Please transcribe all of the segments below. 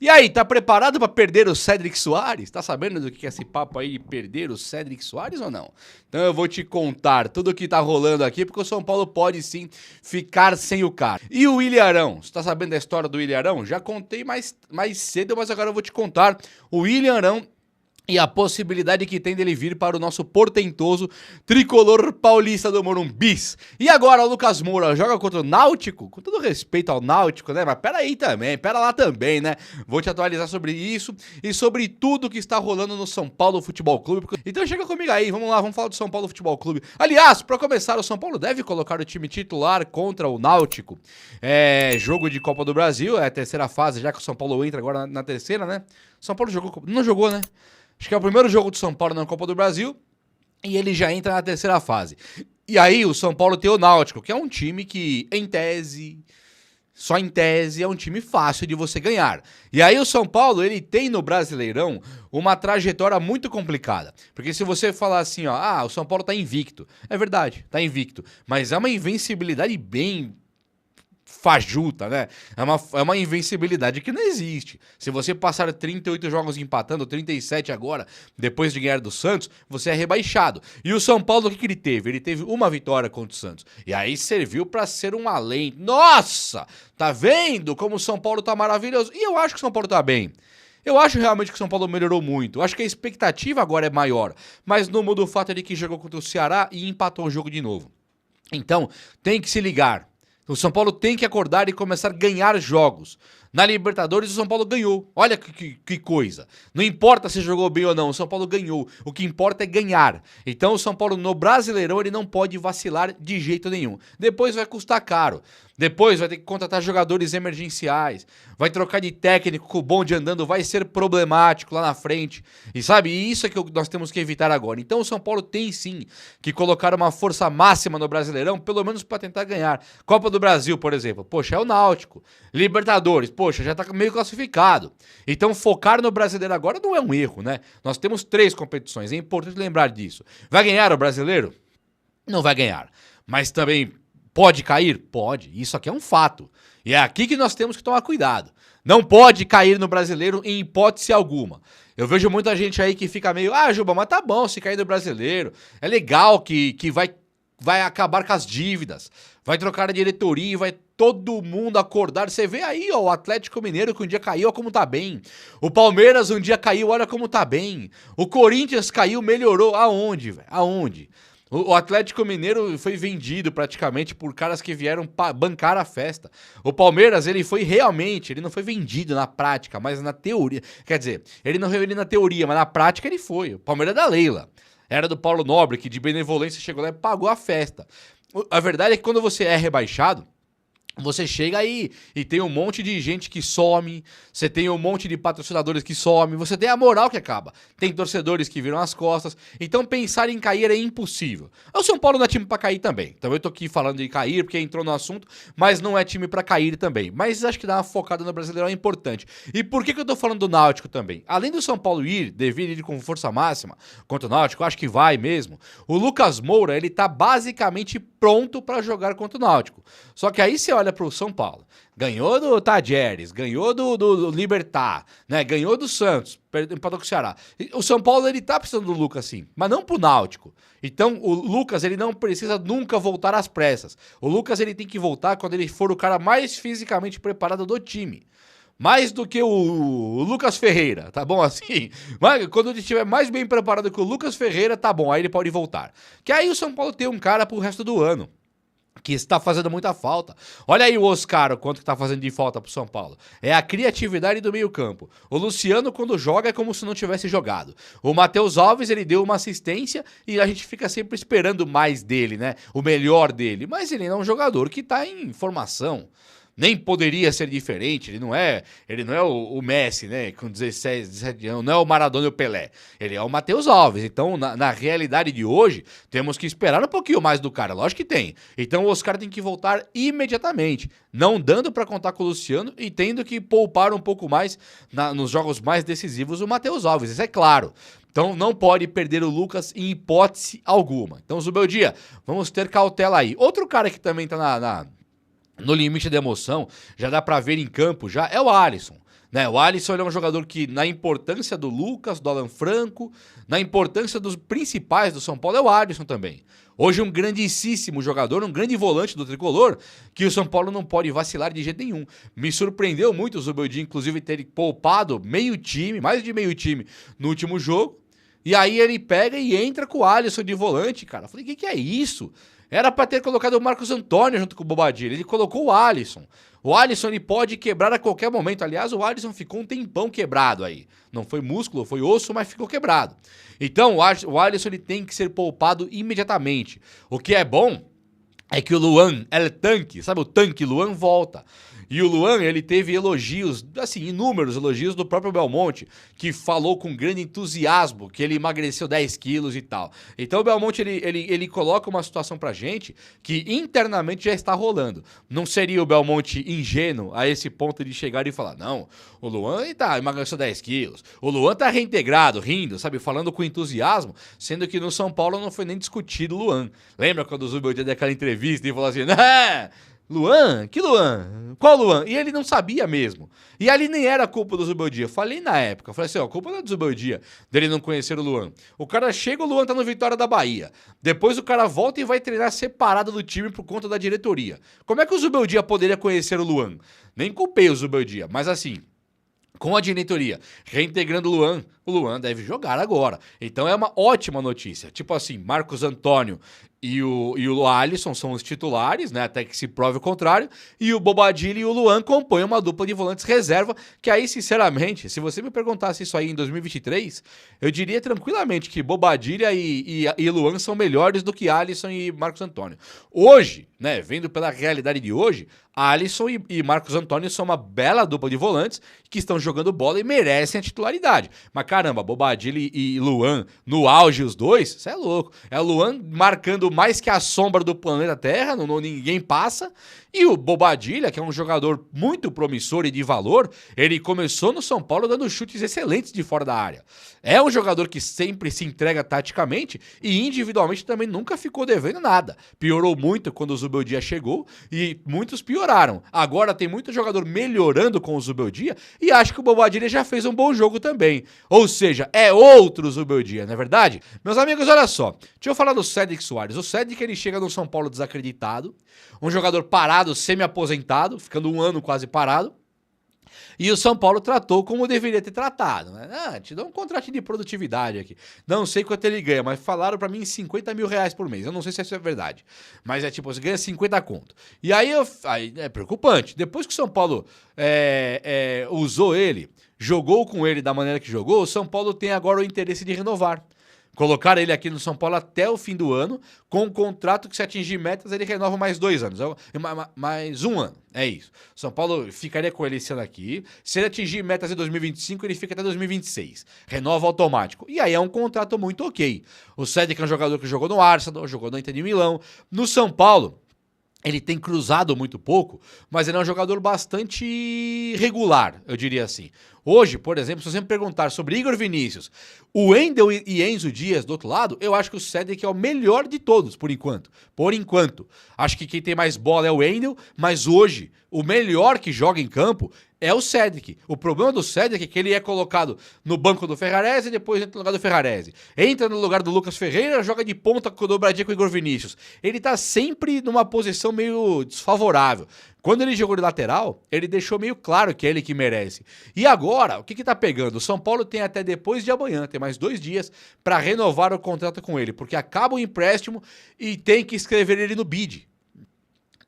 E aí, tá preparado pra perder o Cédric Soares? Tá sabendo do que é esse papo aí de perder o Cédric Soares ou não? Então eu vou te contar tudo o que tá rolando aqui, porque o São Paulo pode sim ficar sem o cara. E o Willian Arão? Você tá sabendo da história do Willian Arão? Já contei mais cedo, mas agora eu vou te contar. O Willian Arão e a possibilidade que tem dele vir para o nosso portentoso tricolor paulista do Morumbis. E agora o Lucas Moura joga contra o Náutico? Com todo respeito ao Náutico, né? Mas pera lá também, né? Vou te atualizar sobre isso e sobre tudo que está rolando no São Paulo Futebol Clube. Então chega comigo aí, vamos lá, vamos falar do São Paulo Futebol Clube. Aliás, para começar, o São Paulo deve colocar o time titular contra o Náutico. É jogo de Copa do Brasil, é a terceira fase, já que o São Paulo entra agora na terceira, né? São Paulo jogou, não jogou, né? Acho que é o primeiro jogo do São Paulo na Copa do Brasil e ele já entra na terceira fase. E aí o São Paulo tem o Náutico, que é um time que, em tese, só em tese, é um time fácil de você ganhar. E aí o São Paulo, ele tem no Brasileirão uma trajetória muito complicada. Porque se você falar assim, ó, o São Paulo tá invicto. É verdade, tá invicto. Mas é uma invencibilidade bem fajuta, né? É uma invencibilidade que não existe. Se você passar 38 jogos empatando, 37 agora, depois de ganhar do Santos, você é rebaixado. E o São Paulo, o que ele teve? Ele teve uma vitória contra o Santos. E aí serviu pra ser um além. Nossa! Tá vendo como o São Paulo tá maravilhoso? E eu acho que o São Paulo tá bem. Eu acho realmente que o São Paulo melhorou muito. Eu acho que a expectativa agora é maior. Mas não muda o fato de que jogou contra o Ceará e empatou o jogo de novo. Então, tem que se ligar. O São Paulo tem que acordar e começar a ganhar jogos. Na Libertadores, o São Paulo ganhou. Olha que coisa. Não importa se jogou bem ou não, o São Paulo ganhou. O que importa é ganhar. Então, o São Paulo no Brasileirão, ele não pode vacilar de jeito nenhum. Depois vai custar caro. Depois vai ter que contratar jogadores emergenciais. Vai trocar de técnico com o bonde andando. Vai ser problemático lá na frente. E sabe, isso é que nós temos que evitar agora. Então, o São Paulo tem sim que colocar uma força máxima no Brasileirão, pelo menos para tentar ganhar. Copa do Brasil, por exemplo. Poxa, é o Náutico. Libertadores. Poxa, já tá meio classificado. Então, focar no Brasileiro agora não é um erro, né? Nós temos 3 competições, é importante lembrar disso. Vai ganhar o Brasileiro? Não vai ganhar. Mas também pode cair? Pode. Isso aqui é um fato. E é aqui que nós temos que tomar cuidado. Não pode cair no Brasileiro em hipótese alguma. Eu vejo muita gente aí que fica meio, Juba, mas tá bom se cair no Brasileiro. É legal que vai acabar com as dívidas. Vai trocar a diretoria e vai todo mundo acordar. Você vê aí, ó, o Atlético Mineiro que um dia caiu, olha como tá bem. O Palmeiras um dia caiu, olha como tá bem. O Corinthians caiu, melhorou. Aonde, velho? Aonde? O Atlético Mineiro foi vendido praticamente por caras que vieram bancar a festa. O Palmeiras, ele não foi vendido na prática, mas na teoria. Quer dizer, ele não veio na teoria, mas na prática ele foi. O Palmeiras é da Leila. Era do Paulo Nobre, que de benevolência chegou lá e pagou a festa. A verdade é que quando você é rebaixado, você chega aí e tem um monte de gente que some, você tem um monte de patrocinadores que some, você tem a moral que acaba. Tem torcedores que viram as costas, então pensar em cair é impossível. O São Paulo não é time pra cair também. Então eu tô aqui falando de cair porque entrou no assunto, mas não é time pra cair também. Mas acho que dar uma focada no Brasileirão é importante. E por que eu tô falando do Náutico também? Além do São Paulo dever ir com força máxima contra o Náutico, acho que vai mesmo. O Lucas Moura, ele tá basicamente pronto pra jogar contra o Náutico. Só que aí você olha pro São Paulo, ganhou do Tajeres, ganhou do Libertad, né? Ganhou do Santos, empatou com o Ceará. O São Paulo, ele tá precisando do Lucas sim, mas não pro Náutico. Então o Lucas, ele não precisa nunca voltar às pressas. O Lucas, ele tem que voltar quando ele for o cara mais fisicamente preparado do time. Mais do que o Lucas Ferreira, tá bom assim? Mas quando ele estiver mais bem preparado que o Lucas Ferreira, tá bom, aí ele pode voltar. Que aí o São Paulo tem um cara pro resto do ano, que está fazendo muita falta. Olha aí o Oscar, o quanto que tá fazendo de falta pro São Paulo. É a criatividade do meio campo. O Luciano, quando joga, é como se não tivesse jogado. O Matheus Alves, ele deu uma assistência e a gente fica sempre esperando mais dele, né? O melhor dele. Mas ele não é um jogador que tá em formação. Nem poderia ser diferente, ele não é o Messi, né, com 16, 17 anos, não é o Maradona e o Pelé, ele é o Matheus Alves. Então, na realidade de hoje, temos que esperar um pouquinho mais do cara, lógico que tem. Então, o Oscar tem que voltar imediatamente, não dando para contar com o Luciano e tendo que poupar um pouco mais nos jogos mais decisivos o Matheus Alves, isso é claro. Então não pode perder o Lucas em hipótese alguma. Então, Zubeldia, vamos ter cautela aí. Outro cara que também tá no limite da emoção, já dá pra ver em campo, já é o Alisson. Né? O Alisson ele é um jogador que, na importância do Lucas, do Alan Franco, na importância dos principais do São Paulo, é o Alisson também. Hoje um grandíssimo jogador, um grande volante do tricolor, que o São Paulo não pode vacilar de jeito nenhum. Me surpreendeu muito o Zubeldia, inclusive, ter poupado meio time, mais de meio time, no último jogo. E aí ele pega e entra com o Alisson de volante, cara. Eu falei, o que é isso? Era pra ter colocado o Marcos Antônio junto com o Bobadilla. Ele colocou o Alisson. O Alisson ele pode quebrar a qualquer momento. Aliás, o Alisson ficou um tempão quebrado aí. Não foi músculo, foi osso, mas ficou quebrado. Então, o Alisson ele tem que ser poupado imediatamente. O que é bom é que o Luan, tanque, sabe o tanque? Luan volta. E o Luan, ele teve elogios, assim, inúmeros elogios do próprio Belmonte, que falou com grande entusiasmo que ele emagreceu 10 quilos e tal. Então o Belmonte, ele coloca uma situação pra gente que internamente já está rolando. Não seria o Belmonte ingênuo a esse ponto de chegar e falar, não, o Luan emagreceu 10 quilos, o Luan tá reintegrado, rindo, sabe, falando com entusiasmo, sendo que no São Paulo não foi nem discutido o Luan. Lembra quando o Zubeldia deu aquela entrevista e falou assim, Luan? Que Luan? Qual Luan? E ele não sabia mesmo. E ali nem era culpa do Zubeldia. Falei na época, falei assim, ó, a culpa não é do Zubeldia, dele não conhecer o Luan. O cara chega, o Luan tá no Vitória da Bahia. Depois o cara volta e vai treinar separado do time por conta da diretoria. Como é que o Zubeldia poderia conhecer o Luan? Nem culpei o Zubeldia, mas assim, com a diretoria reintegrando o Luan deve jogar agora. Então é uma ótima notícia. Tipo assim, Marcos Antônio e o Alisson são os titulares, né? Até que se prove o contrário. E o Bobadilla e o Luan compõem uma dupla de volantes reserva, que aí, sinceramente, se você me perguntasse isso aí em 2023, eu diria tranquilamente que Bobadilla e Luan são melhores do que Alisson e Marcos Antônio. Hoje, né, vendo pela realidade de hoje, Alisson e Marcos Antônio são uma bela dupla de volantes que estão jogando bola e merecem a titularidade. Mas caramba, Bobadilla e Luan no auge os dois, isso é louco. É o Luan marcando mais que a sombra do planeta Terra, ninguém passa. E o Bobadilla, que é um jogador muito promissor e de valor, ele começou no São Paulo dando chutes excelentes de fora da área. É um jogador que sempre se entrega taticamente e individualmente também nunca ficou devendo nada. Piorou muito quando o Zubeldia chegou e muitos pioraram. Agora tem muito jogador melhorando com o Zubeldia e acho que o Bobadilla já fez um bom jogo também. Ou seja, é outro Zubeldia, não é verdade? Meus amigos, olha só. Deixa eu falar do Cédric Soares. O Cédric, ele chega no São Paulo desacreditado, um jogador parado, semi-aposentado, ficando um ano quase parado. E o São Paulo tratou como deveria ter tratado, né? Te dá um contrato de produtividade aqui. Não sei quanto ele ganha, mas falaram pra mim 50 mil reais por mês. Eu não sei se isso é verdade. Mas é tipo, você ganha 50 conto. E aí é preocupante. Depois que o São Paulo usou ele, jogou com ele da maneira que jogou, o São Paulo tem agora o interesse de renovar. Colocar ele aqui no São Paulo até o fim do ano, com um contrato que, se atingir metas, ele renova mais 2 anos. Mais um ano, é isso. São Paulo ficaria com ele esse ano aqui. Se ele atingir metas em 2025, ele fica até 2026. Renova automático. E aí é um contrato muito ok. O Cédric é um jogador que jogou no Arsenal, jogou no Inter de Milão. No São Paulo, ele tem cruzado muito pouco, mas ele é um jogador bastante regular, eu diria assim. Hoje, por exemplo, se você me perguntar sobre Igor Vinícius, o Wendel e Enzo Dias do outro lado, eu acho que o Cédric é o melhor de todos, por enquanto. Por enquanto. Acho que quem tem mais bola é o Wendel, mas hoje, o melhor que joga em campo é o Cédric. O problema do Cédric é que ele é colocado no banco do Ferrarese e depois entra no lugar do Ferrarese. Entra no lugar do Lucas Ferreira, joga de ponta com dobradinha com o Igor Vinícius. Ele tá sempre numa posição meio desfavorável. Quando ele jogou de lateral, ele deixou meio claro que é ele que merece. E agora, o que tá pegando? O São Paulo tem até depois de amanhã, tem mais 2 dias, para renovar o contrato com ele, porque acaba o empréstimo e tem que escrever ele no bid.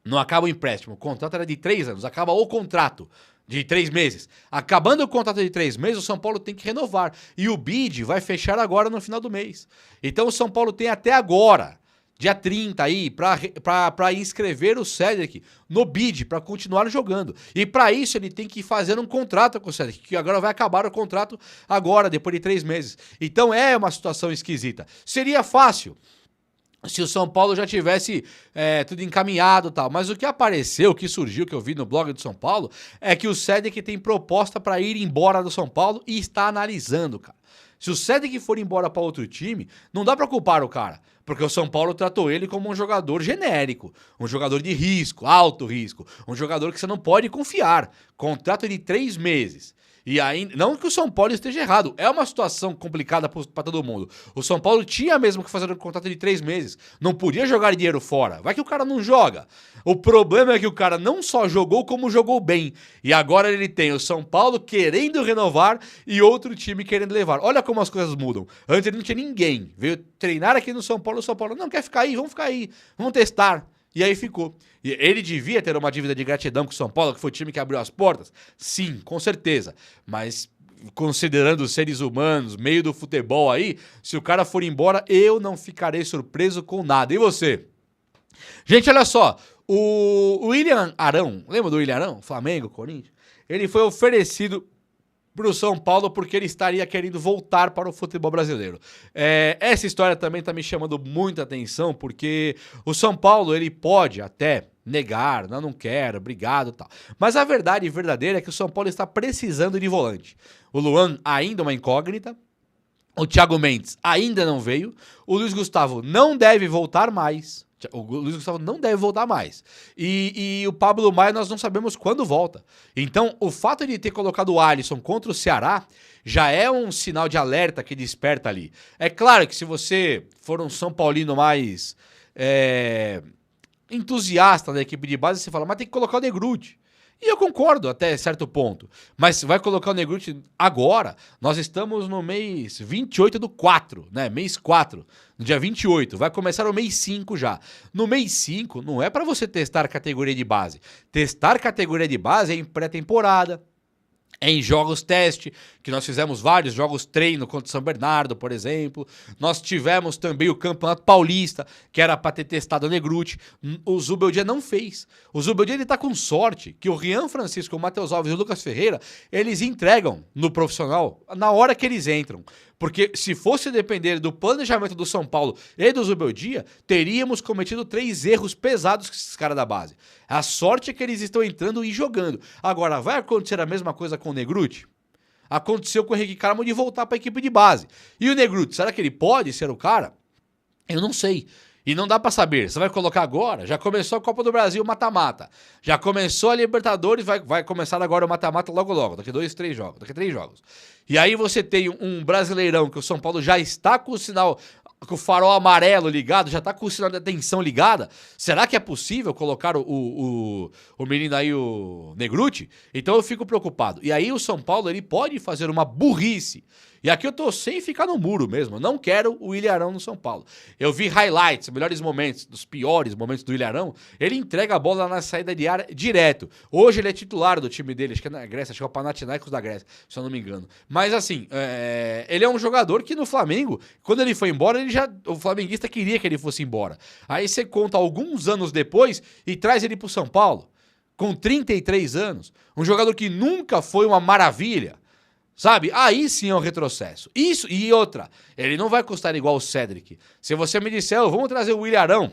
Não acaba o empréstimo, o contrato era de 3 anos, acaba o contrato de 3 meses. Acabando o contrato de 3 meses, o São Paulo tem que renovar. E o bid vai fechar agora no final do mês. Então o São Paulo tem até agora, dia 30 aí, para inscrever o Cédric no bid, para continuar jogando. E para isso ele tem que fazer um contrato com o Cédric, que agora vai acabar o contrato agora, depois de 3 meses. Então é uma situação esquisita. Seria fácil se o São Paulo já tivesse tudo encaminhado e tal. Mas o que apareceu, o que surgiu, que eu vi no blog do São Paulo, é que o Cédric tem proposta para ir embora do São Paulo e está analisando, cara. Se o Cédric for embora para outro time, não dá para culpar o cara, porque o São Paulo tratou ele como um jogador genérico, um jogador de risco, alto risco, um jogador que você não pode confiar. Contrato de 3 meses. E ainda, não que o São Paulo esteja errado, é uma situação complicada para todo mundo. O São Paulo tinha mesmo que fazer um contrato de 3 meses, não podia jogar dinheiro fora. Vai que o cara não joga. O problema é que o cara não só jogou, como jogou bem. E agora ele tem o São Paulo querendo renovar e outro time querendo levar. Olha como as coisas mudam. Antes ele não tinha ninguém. Veio treinar aqui no São Paulo, o São Paulo não quer ficar aí, ficar aí, vamos testar. E aí ficou. E ele devia ter uma dívida de gratidão com o São Paulo, que foi o time que abriu as portas? Sim, com certeza. Mas considerando os seres humanos, meio do futebol aí, se o cara for embora, eu não ficarei surpreso com nada. E você? Gente, olha só. O William Arão, lembra do William Arão? Flamengo, Corinthians? Ele foi oferecido pro São Paulo porque ele estaria querendo voltar para o futebol brasileiro. Essa história também tá me chamando muita atenção porque o São Paulo, ele pode até negar, não quero, obrigado e tal. Mas a verdade verdadeira é que o São Paulo está precisando de volante. O Luan ainda é uma incógnita, o Thiago Mendes ainda não veio, o Luiz Gustavo não deve voltar mais. O Luiz Gustavo não deve voltar mais. E o Pablo Maia nós não sabemos quando volta. Então, o fato de ter colocado o Alisson contra o Ceará já é um sinal de alerta que desperta ali. É claro que se você for um São Paulino mais entusiasta da equipe de base, você fala, mas tem que colocar o Negrutti. E eu concordo até certo ponto. Mas vai colocar o Negrutti agora. Nós estamos no mês 28 do 4, né? Mês 4, no dia 28. Vai começar o mês 5 já. No mês 5 não é para você testar categoria de base. Testar categoria de base é em pré-temporada. Em jogos teste, que nós fizemos vários jogos treino contra o São Bernardo, por exemplo. Nós tivemos também o Campeonato Paulista, que era para ter testado o Negrutti. O Zubeldia não fez. O Zubeldia, ele tá com sorte que o Rian Francisco, o Matheus Alves e o Lucas Ferreira, eles entregam no profissional na hora que eles entram. Porque se fosse depender do planejamento do São Paulo e do Zubeldia, teríamos cometido 3 erros pesados com esses caras da base. A sorte é que eles estão entrando e jogando. Agora, vai acontecer a mesma coisa com o Negrutti? Aconteceu com o Henrique Carmo de voltar para a equipe de base. E o Negrutti, será que ele pode ser o cara? Eu não sei. E não dá pra saber. Você vai colocar agora? Já começou a Copa do Brasil mata-mata. Já começou a Libertadores, vai começar agora o mata-mata logo. Daqui 3 jogos. E aí você tem um Brasileirão que o São Paulo já está com o sinal, com o farol amarelo ligado, já está com o sinal de atenção ligada. Será que é possível colocar o menino aí, o Negrutti? Então eu fico preocupado. E aí o São Paulo, ele pode fazer uma burrice. E aqui eu tô sem ficar no muro mesmo. Eu não quero o Ilharão no São Paulo. Eu vi highlights, melhores momentos, dos piores momentos do Ilharão. Ele entrega a bola na saída de área direto. Hoje ele é titular do time dele, acho que é na Grécia, acho que é o Panathinaikos da Grécia, se eu não me engano. Mas assim, ele é um jogador que no Flamengo, quando ele foi embora, o flamenguista queria que ele fosse embora. Aí você conta alguns anos depois e traz ele pro São Paulo, com 33 anos. Um jogador que nunca foi uma maravilha. Sabe? Aí sim é um retrocesso. Isso e outra, ele não vai custar igual o Cedric. Se você me disser, vamos trazer o Ilharão,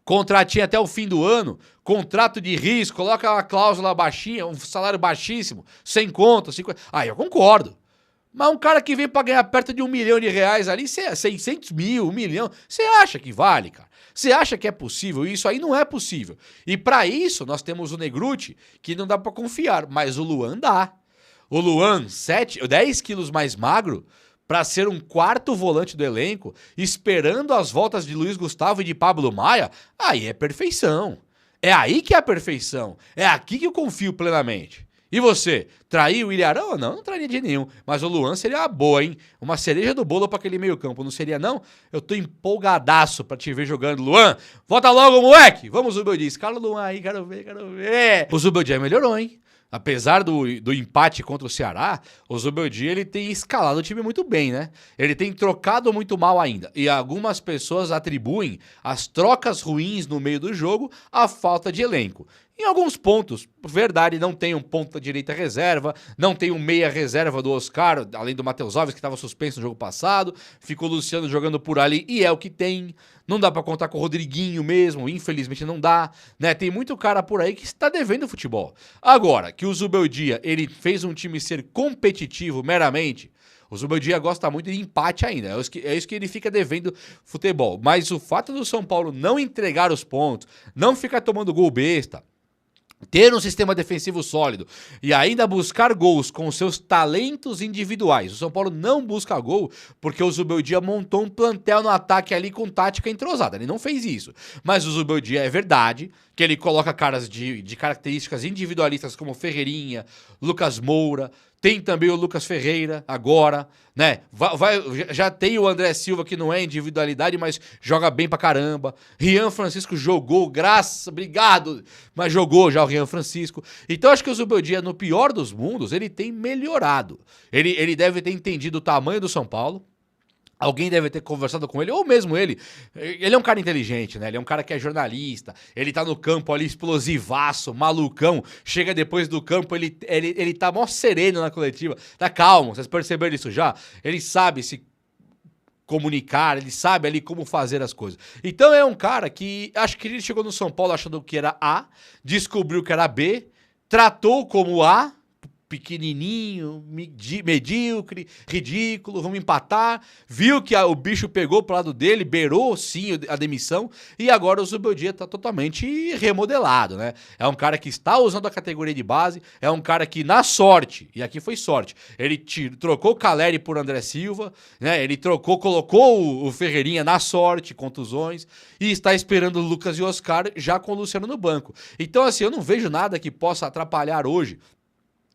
contratinho até o fim do ano, contrato de risco, coloca uma cláusula baixinha, um salário baixíssimo, sem conta, 50... Aí eu concordo. Mas um cara que vem pra ganhar perto de R$1 milhão ali, 600 mil, 1 milhão, você acha que vale, cara? Você acha que é possível? Isso aí não é possível. E pra isso, nós temos o Negrutti, que não dá pra confiar, mas o Luan dá. O Luan, 10 quilos mais magro, para ser um quarto volante do elenco, esperando as voltas de Luiz Gustavo e de Pablo Maia, aí é perfeição. É aí que é a perfeição. É aqui que eu confio plenamente. E você, traiu o Ilharão? Não trairia de nenhum. Mas o Luan seria uma boa, hein? Uma cereja do bolo para aquele meio campo. Não seria, não? Eu tô empolgadaço pra te ver jogando. Luan, volta logo, moleque! Vamos, Zubeldia. Escala o Luan aí, quero ver. O Zubeldia melhorou, hein? Apesar do empate contra o Ceará, o Zubeldia, ele tem escalado o time muito bem, né? Ele tem trocado muito mal ainda. E algumas pessoas atribuem as trocas ruins no meio do jogo à falta de elenco. Em alguns pontos, verdade, não tem um ponta-direita reserva, não tem um meia reserva do Oscar, além do Matheus Alves, que estava suspenso no jogo passado, ficou o Luciano jogando por ali, e é o que tem. Não dá pra contar com o Rodriguinho mesmo, infelizmente não dá, né? Tem muito cara por aí que está devendo futebol. Agora, que o Zubeldia, ele fez um time ser competitivo meramente, o Zubeldia gosta muito de empate ainda, é isso que ele fica devendo futebol. Mas o fato do São Paulo não entregar os pontos, não ficar tomando gol besta, ter um sistema defensivo sólido e ainda buscar gols com seus talentos individuais. O São Paulo não busca gol porque o Zubeldia montou um plantel no ataque ali com tática entrosada. Ele não fez isso. Mas o Zubeldia é verdade que ele coloca caras de características individualistas como Ferreirinha, Lucas Moura, tem também o Lucas Ferreira agora, né? Já tem o André Silva, que não é individualidade, mas joga bem pra caramba. Rian Francisco jogou, obrigado, mas jogou já o Rian Francisco. Então acho que o Zubeldia, no pior dos mundos, ele tem melhorado. Ele deve ter entendido o tamanho do São Paulo. Alguém deve ter conversado com ele, ou mesmo ele. Ele é um cara inteligente, né? Ele é um cara que é jornalista. Ele tá no campo ali explosivaço, malucão. Chega depois do campo, ele tá mó sereno na coletiva. Tá calmo, vocês perceberam isso já? Ele sabe se comunicar, ele sabe ali como fazer as coisas. Então é um cara que, acho que ele chegou no São Paulo achando que era A, descobriu que era B, tratou como A, pequenininho, medíocre, ridículo, vamos empatar, viu que o bicho pegou pro lado dele, beirou sim a demissão, e agora o Zubeldia tá totalmente remodelado, né? É um cara que está usando a categoria de base, é um cara que na sorte, e aqui foi sorte, ele trocou o Caleri por André Silva, né? Ele colocou o Ferreirinha na sorte, contusões, e está esperando o Lucas e o Oscar já com o Luciano no banco. Então assim, eu não vejo nada que possa atrapalhar hoje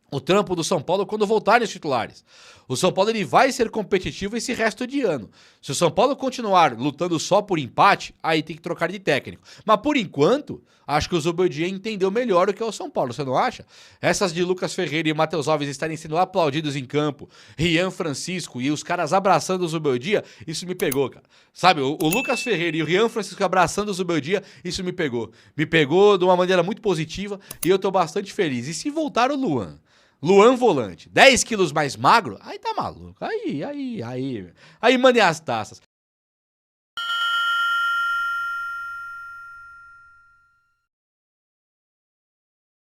o trampo do São Paulo quando voltarem os titulares. O São Paulo ele vai ser competitivo esse resto de ano. Se o São Paulo continuar lutando só por empate, aí tem que trocar de técnico. Mas por enquanto, acho que o Zubeldia entendeu melhor o que é o São Paulo, você não acha? Essas de Lucas Ferreira e Matheus Alves estarem sendo aplaudidos em campo, Rian Francisco e os caras abraçando o Zubeldia, isso me pegou, cara. Sabe, o Lucas Ferreira e o Rian Francisco abraçando o Zubeldia, isso me pegou. Me pegou de uma maneira muito positiva e eu tô bastante feliz. E se voltar o Luan volante, 10 quilos mais magro, aí tá maluco. Aí mandem as taças.